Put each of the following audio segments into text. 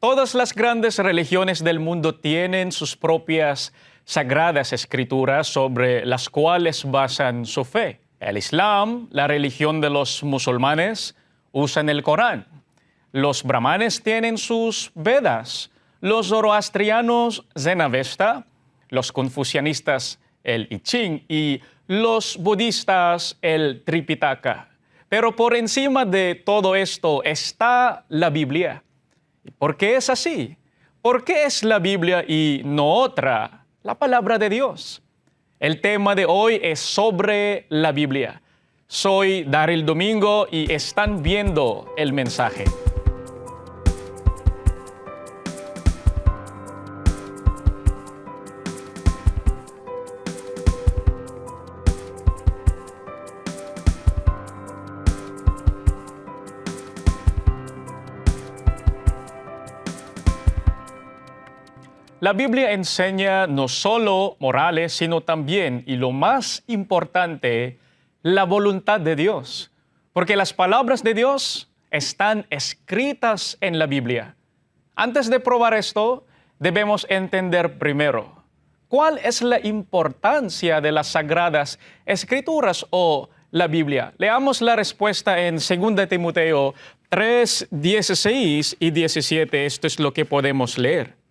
Todas las grandes religiones del mundo tienen sus propias sagradas escrituras sobre las cuales basan su fe. El Islam, la religión de los musulmanes, usan el Corán. Los brahmanes tienen sus Vedas. Los zoroastrianos, Zenavesta. Los confucianistas, el I Ching. Y los budistas, el Tripitaka. Pero por encima de todo esto está la Biblia. ¿Por qué es así? ¿Por qué es la Biblia y no otra? La palabra de Dios. El tema de hoy es sobre la Biblia. Soy Daryl Domingo y están viendo El Mensaje. La Biblia enseña no solo morales, sino también, y lo más importante, la voluntad de Dios. Porque las palabras de Dios están escritas en la Biblia. Antes de probar esto, debemos entender primero, ¿cuál es la importancia de las Sagradas Escrituras o la Biblia? Leamos la respuesta en 2 Timoteo 3, 16 y 17. Esto es lo que podemos leer.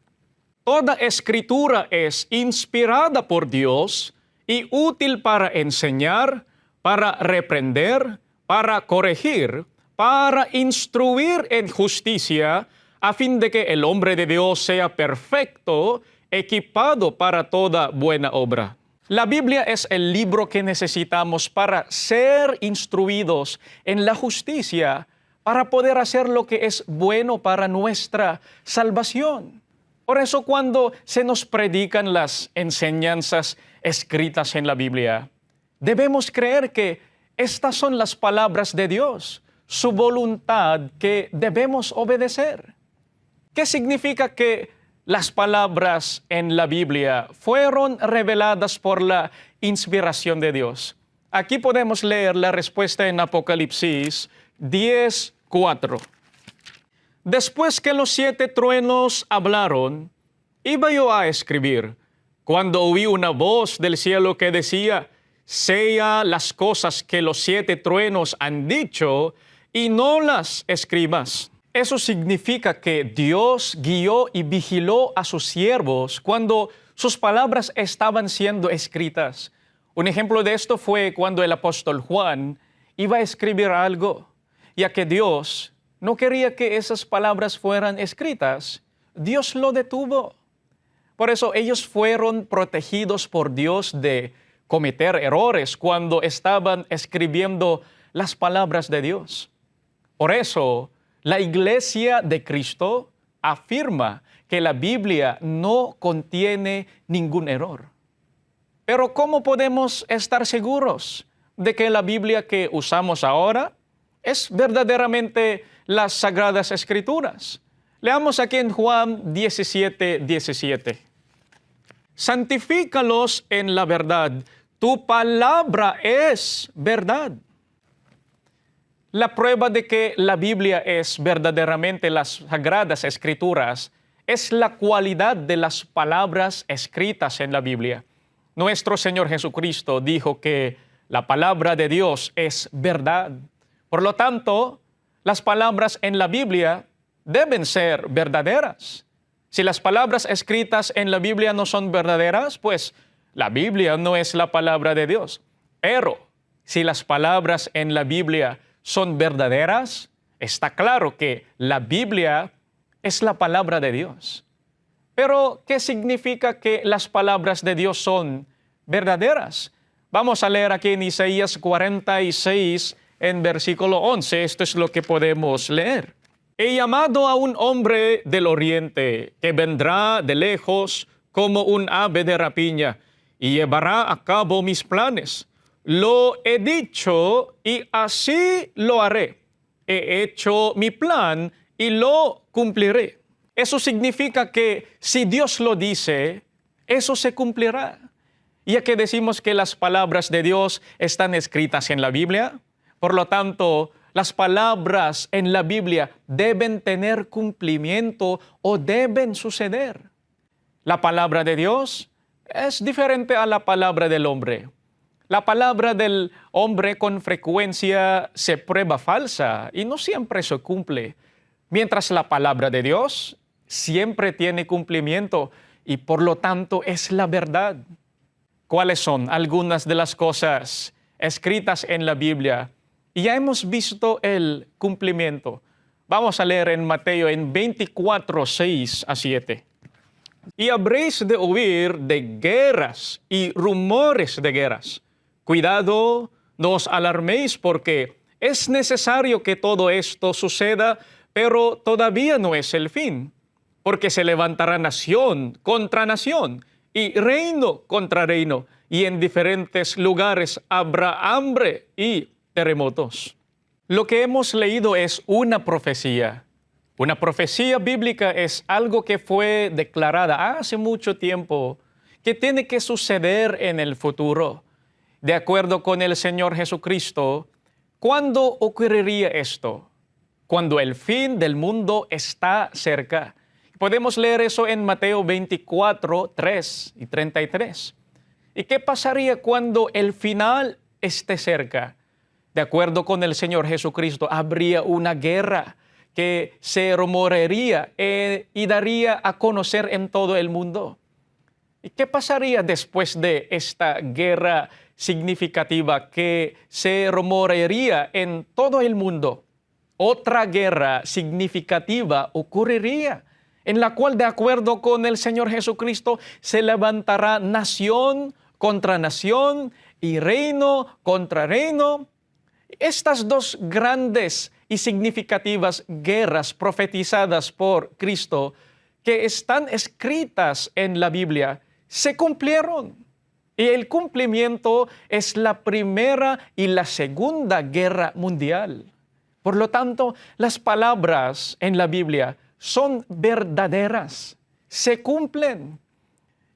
Toda escritura es inspirada por Dios y útil para enseñar, para reprender, para corregir, para instruir en justicia, a fin de que el hombre de Dios sea perfecto, equipado para toda buena obra. La Biblia es el libro que necesitamos para ser instruidos en la justicia, para poder hacer lo que es bueno para nuestra salvación. Por eso cuando se nos predican las enseñanzas escritas en la Biblia, debemos creer que estas son las palabras de Dios, su voluntad que debemos obedecer. ¿Qué significa que las palabras en la Biblia fueron reveladas por la inspiración de Dios? Aquí podemos leer la respuesta en Apocalipsis 10:4. Después que los 7 truenos hablaron, iba yo a escribir, cuando oí una voz del cielo que decía, sella las cosas que los 7 truenos han dicho y no las escribas. Eso significa que Dios guió y vigiló a sus siervos cuando sus palabras estaban siendo escritas. Un ejemplo de esto fue cuando el apóstol Juan iba a escribir algo, ya que Dios no quería que esas palabras fueran escritas. Dios lo detuvo. Por eso ellos fueron protegidos por Dios de cometer errores cuando estaban escribiendo las palabras de Dios. Por eso, la Iglesia de Cristo afirma que la Biblia no contiene ningún error. Pero ¿cómo podemos estar seguros de que la Biblia que usamos ahora es verdaderamente las Sagradas Escrituras? Leamos aquí en Juan 17:17. Santifícalos en la verdad, tu palabra es verdad. La prueba de que la Biblia es verdaderamente las Sagradas Escrituras es la cualidad de las palabras escritas en la Biblia. Nuestro Señor Jesucristo dijo que la palabra de Dios es verdad. Por lo tanto, las palabras en la Biblia deben ser verdaderas. Si las palabras escritas en la Biblia no son verdaderas, pues la Biblia no es la palabra de Dios. Pero si las palabras en la Biblia son verdaderas, está claro que la Biblia es la palabra de Dios. Pero, ¿qué significa que las palabras de Dios son verdaderas? Vamos a leer aquí en Isaías 46, en versículo 11, esto es lo que podemos leer. He llamado a un hombre del oriente que vendrá de lejos como un ave de rapiña y llevará a cabo mis planes. Lo he dicho y así lo haré. He hecho mi plan y lo cumpliré. Eso significa que si Dios lo dice, eso se cumplirá. Ya que decimos que las palabras de Dios están escritas en la Biblia, por lo tanto, Las palabras en la Biblia deben tener cumplimiento o deben suceder. La palabra de Dios es diferente a la palabra del hombre. La palabra del hombre con frecuencia se prueba falsa y no siempre se cumple, mientras la palabra de Dios siempre tiene cumplimiento y por lo tanto es la verdad. ¿Cuáles son algunas de las cosas escritas en la Biblia? Y ya hemos visto el cumplimiento. Vamos a leer en Mateo en 24, 6 a 7. Y habréis de oír de guerras y rumores de guerras. Cuidado, no os alarméis porque es necesario que todo esto suceda, pero todavía no es el fin. Porque se levantará nación contra nación y reino contra reino, y en diferentes lugares habrá hambre y terremotos. Lo que hemos leído es una profecía. Una profecía bíblica es algo que fue declarada hace mucho tiempo, que tiene que suceder en el futuro. De acuerdo con el Señor Jesucristo, ¿cuándo ocurriría esto? Cuando el fin del mundo está cerca. Podemos leer eso en Mateo 24, 3 y 33. ¿Y qué pasaría cuando el final esté cerca? De acuerdo con el Señor Jesucristo, habría una guerra que se rumorearía y daría a conocer en todo el mundo. ¿Y qué pasaría después de esta guerra significativa que se rumorearía en todo el mundo? Otra guerra significativa ocurriría, en la cual, de acuerdo con el Señor Jesucristo, se levantará nación contra nación y reino contra reino. Estas dos grandes y significativas guerras profetizadas por Cristo, que están escritas en la Biblia, se cumplieron. Y el cumplimiento es la Primera y la Segunda Guerra Mundial. Por lo tanto, las palabras en la Biblia son verdaderas, se cumplen.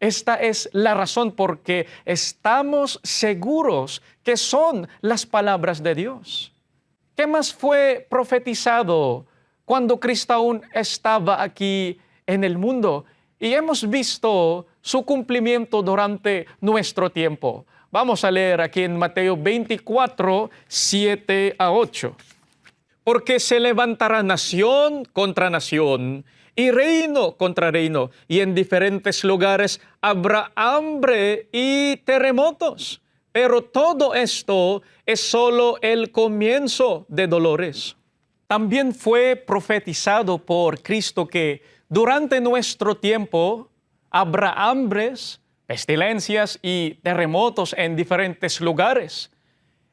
Esta es la razón por que estamos seguros que son las palabras de Dios. ¿Qué más fue profetizado cuando Cristo aún estaba aquí en el mundo? Y hemos visto su cumplimiento durante nuestro tiempo. Vamos a leer aquí en Mateo 24, 7 a 8. Porque se levantará nación contra nación y reino contra reino, y en diferentes lugares habrá hambre y terremotos. Pero todo esto es solo el comienzo de dolores. También fue profetizado por Cristo que durante nuestro tiempo habrá hambres, pestilencias y terremotos en diferentes lugares.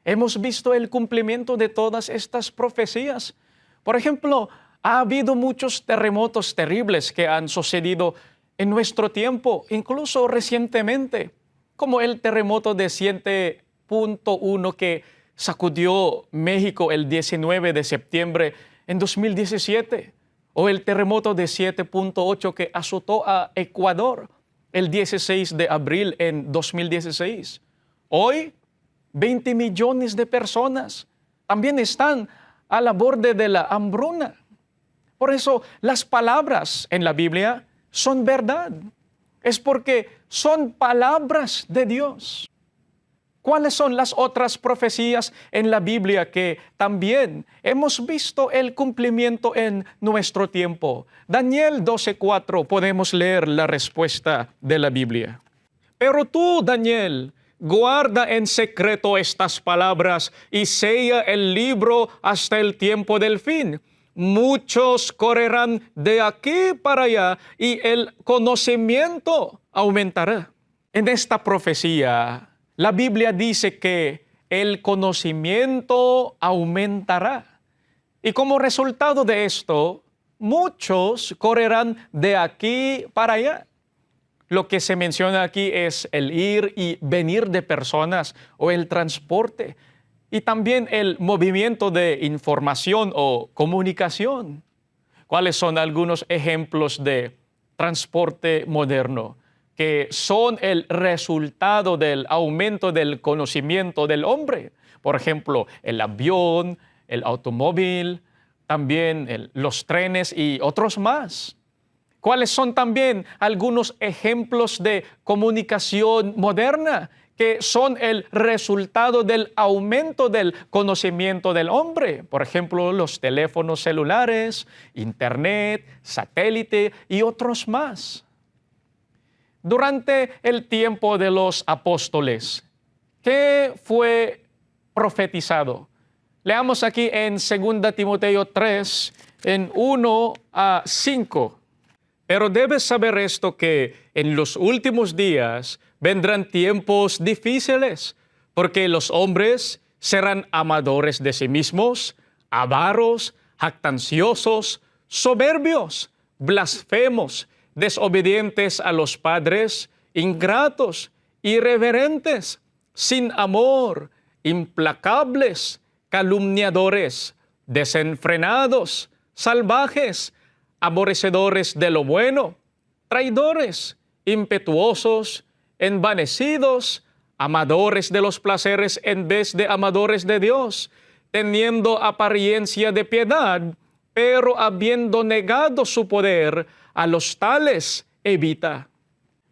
Hemos visto el cumplimiento de todas estas profecías. Por ejemplo, ha habido muchos terremotos terribles que han sucedido en nuestro tiempo, incluso recientemente, como el terremoto de 7.1 que sacudió México el 19 de septiembre en 2017, o el terremoto de 7.8 que azotó a Ecuador el 16 de abril en 2016. Hoy, 20 millones de personas también están a la borde de la hambruna. Por eso las palabras en la Biblia son verdad. Es porque son palabras de Dios. ¿Cuáles son las otras profecías en la Biblia que también hemos visto el cumplimiento en nuestro tiempo? Daniel 12:4 podemos leer la respuesta de la Biblia. Pero tú, Daniel, guarda en secreto estas palabras y sella el libro hasta el tiempo del fin. Muchos correrán de aquí para allá y el conocimiento aumentará. En esta profecía, la Biblia dice que el conocimiento aumentará. Y como resultado de esto, muchos correrán de aquí para allá. Lo que se menciona aquí es el ir y venir de personas o el transporte. Y también el movimiento de información o comunicación. ¿Cuáles son algunos ejemplos de transporte moderno que son el resultado del aumento del conocimiento del hombre? Por ejemplo, el avión, el automóvil, también los trenes y otros más. ¿Cuáles son también algunos ejemplos de comunicación moderna que son el resultado del aumento del conocimiento del hombre? Por ejemplo, los teléfonos celulares, internet, satélite y otros más. Durante el tiempo de los apóstoles, ¿qué fue profetizado? Leamos aquí en 2 Timoteo 3, en 1 a 5. Pero debes saber esto, que en los últimos días vendrán tiempos difíciles, porque los hombres serán amadores de sí mismos, avaros, jactanciosos, soberbios, blasfemos, desobedientes a los padres, ingratos, irreverentes, sin amor, implacables, calumniadores, desenfrenados, salvajes, aborrecedores de lo bueno, traidores, impetuosos, envanecidos, amadores de los placeres en vez de amadores de Dios, teniendo apariencia de piedad, pero habiendo negado su poder, a los tales evita.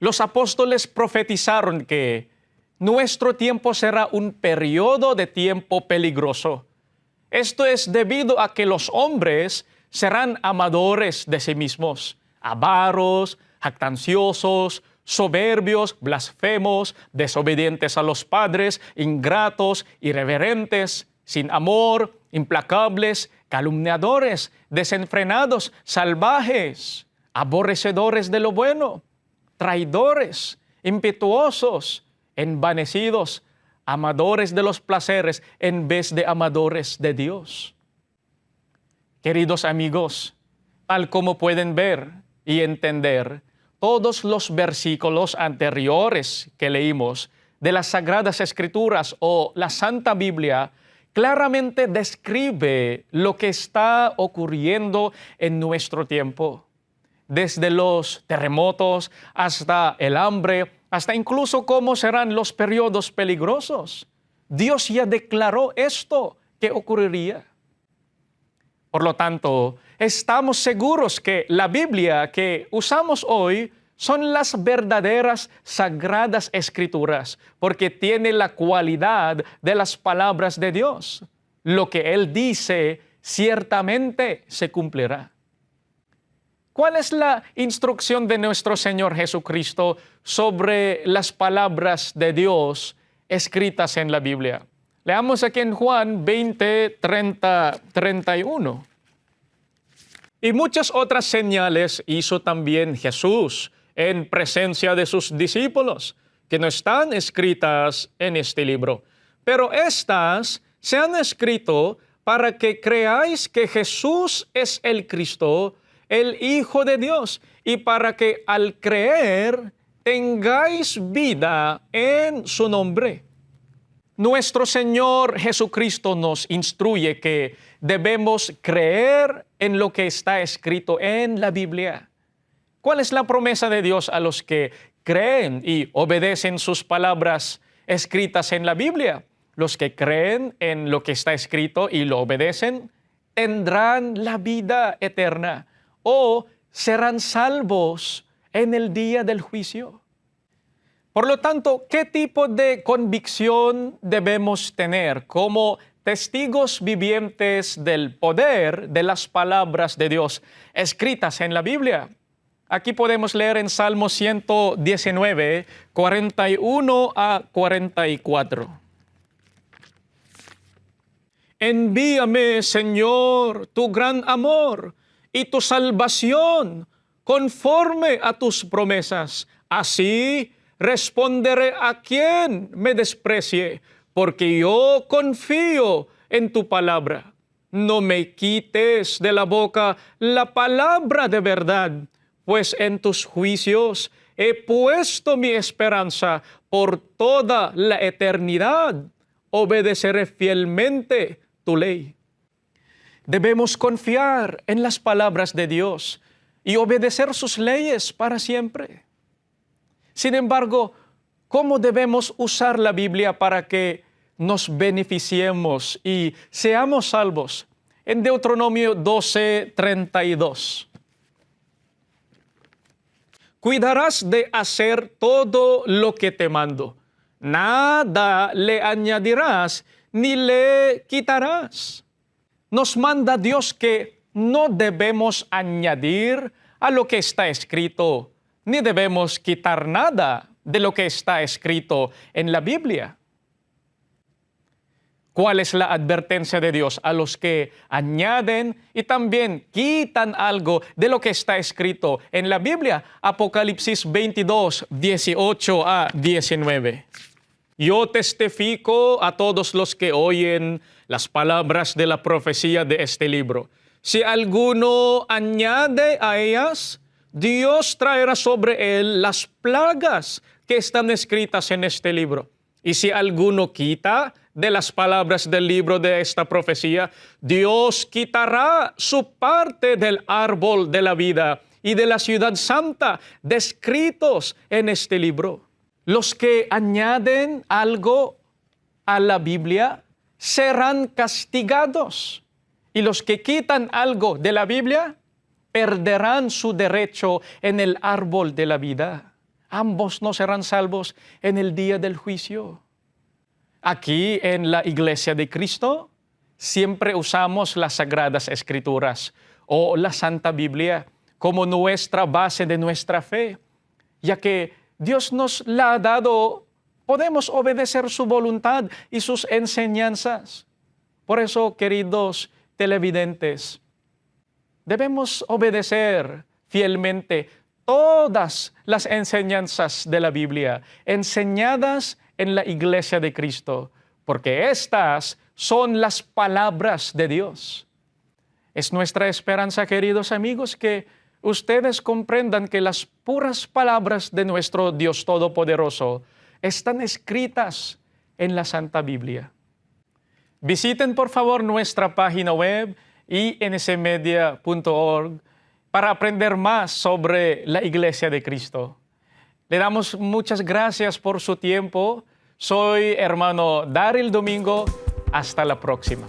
Los apóstoles profetizaron que nuestro tiempo será un periodo de tiempo peligroso. Esto es debido a que los hombres serán amadores de sí mismos, avaros, jactanciosos, soberbios, blasfemos, desobedientes a los padres, ingratos, irreverentes, sin amor, implacables, calumniadores, desenfrenados, salvajes, aborrecedores de lo bueno, traidores, impetuosos, envanecidos, amadores de los placeres en vez de amadores de Dios. Queridos amigos, tal como pueden ver y entender, todos los versículos anteriores que leímos de las Sagradas Escrituras o la Santa Biblia claramente describe lo que está ocurriendo en nuestro tiempo. Desde los terremotos hasta el hambre, hasta incluso cómo serán los periodos peligrosos. Dios ya declaró esto que ocurriría. Por lo tanto, estamos seguros que la Biblia que usamos hoy son las verdaderas Sagradas Escrituras, porque tiene la cualidad de las palabras de Dios. Lo que Él dice ciertamente se cumplirá. ¿Cuál es la instrucción de nuestro Señor Jesucristo sobre las palabras de Dios escritas en la Biblia? Leamos aquí en Juan 20, 30, 31. Y muchas otras señales hizo también Jesús en presencia de sus discípulos, que no están escritas en este libro. Pero estas se han escrito para que creáis que Jesús es el Cristo, el Hijo de Dios, y para que al creer tengáis vida en su nombre. Nuestro Señor Jesucristo nos instruye que debemos creer en lo que está escrito en la Biblia. ¿Cuál es la promesa de Dios a los que creen y obedecen sus palabras escritas en la Biblia? Los que creen en lo que está escrito y lo obedecen tendrán la vida eterna o serán salvos en el día del juicio. Por lo tanto, ¿qué tipo de convicción debemos tener como testigos vivientes del poder de las palabras de Dios escritas en la Biblia? Aquí podemos leer en Salmo 119, 41 a 44. Envíame, Señor, tu gran amor y tu salvación conforme a tus promesas. Así responderé a quien me desprecie, porque yo confío en tu palabra. No me quites de la boca la palabra de verdad, pues en tus juicios he puesto mi esperanza por toda la eternidad. Obedeceré fielmente tu ley. Debemos confiar en las palabras de Dios y obedecer sus leyes para siempre. Sin embargo, ¿cómo debemos usar la Biblia para que nos beneficiemos y seamos salvos. En Deuteronomio 12:32. Cuidarás de hacer todo lo que te mando. Nada le añadirás ni le quitarás. Nos manda Dios que no debemos añadir a lo que está escrito, ni debemos quitar nada de lo que está escrito en la Biblia. ¿Cuál es la advertencia de Dios a los que añaden y también quitan algo de lo que está escrito en la Biblia? Apocalipsis 22:18-19. Yo testifico a todos los que oyen las palabras de la profecía de este libro. Si alguno añade a ellas, Dios traerá sobre él las plagas que están escritas en este libro. Y si alguno quita de las palabras del libro de esta profecía, Dios quitará su parte del árbol de la vida y de la ciudad santa descritos en este libro. Los que añaden algo a la Biblia serán castigados, y los que quitan algo de la Biblia perderán su derecho en el árbol de la vida. Ambos no serán salvos en el día del juicio. Aquí en la Iglesia de Cristo siempre usamos las Sagradas Escrituras o la Santa Biblia como nuestra base de nuestra fe, ya que Dios nos la ha dado, podemos obedecer su voluntad y sus enseñanzas. Por eso, queridos televidentes, debemos obedecer fielmente todas las enseñanzas de la Biblia, enseñadas en la Iglesia de Cristo, porque estas son las palabras de Dios. Es nuestra esperanza, queridos amigos, que ustedes comprendan que las puras palabras de nuestro Dios Todopoderoso están escritas en la Santa Biblia. Visiten por favor nuestra página web insmedia.org para aprender más sobre la Iglesia de Cristo. Le damos muchas gracias por su tiempo. Soy hermano Daryl Domingo. Hasta la próxima.